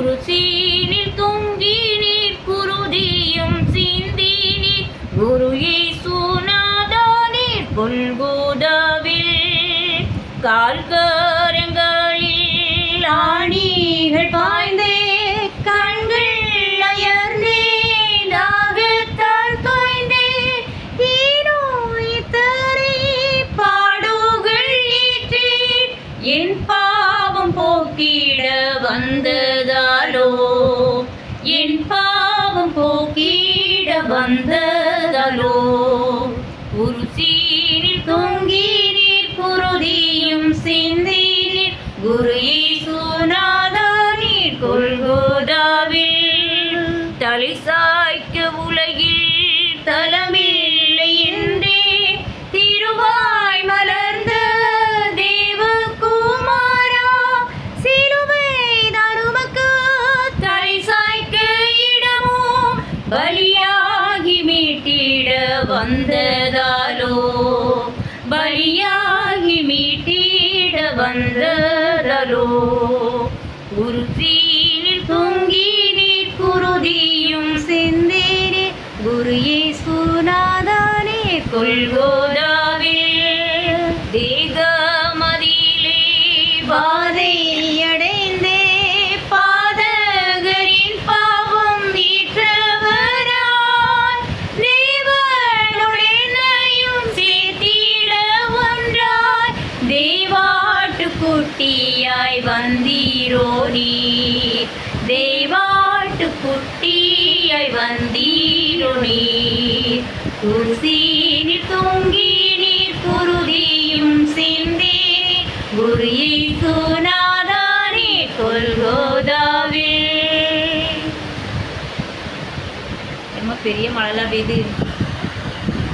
குருசீனில் தொங்கி நீர் குருதியும் சிந்தி நீர் குரு இயேசுநாதா நீர் கொல்கோதாவில் கால்கரங்களில் ஆணிகள் பாய்ந்தே கண்கள் அயர்ந்தே தாகத்தால் தோய்ந்தே ஈரோயித்தரை பாடுகள் ஏற்றி என் பாவம் போக்கிட வந்ததாலோ என் பாவம் போக்கிட வந்ததாலோ குருசீனில் தொங்கி நீர் குருதியும் சிந்தி நீர் குரு இயேசுநாதா நீர் கொல்கோதாவில் தலை சாய்க்க உலகில் தலமில்லை என்றே திருவாய் மலர்ந்த தேவகுமாரா சிலுவை தருமக்கு தலை சாய்க்க இடமோ பலியாகி மீட்டிட வந்ததாலோ பலியாகி மீட்டிட வந்ததாலோ குருசீனில் தொங்கி நீர் குருதியும் சிந்தி நீர் குரு இயேசுநாதா நீர் கொல்கோதாவில் தேகமதிலே பாதை அடைந்தே பாதகரின் பாவம் நீற்றவராய் தேவனுடனையும் சேர்த்திட ஒன்றாய் தேவாட்டு குட்டியாய் வந்தீரோ நீர் தேவாட்டு குட்டியாய் வந்தீரோ நீர் குருசீனில் தொங்கி நீர் குருதியும் சிந்தி குரு இயேசுநாதா நீர் கொல்கோதாவில். ரொம்ப பெரிய மழைலாம் பெய்யுது.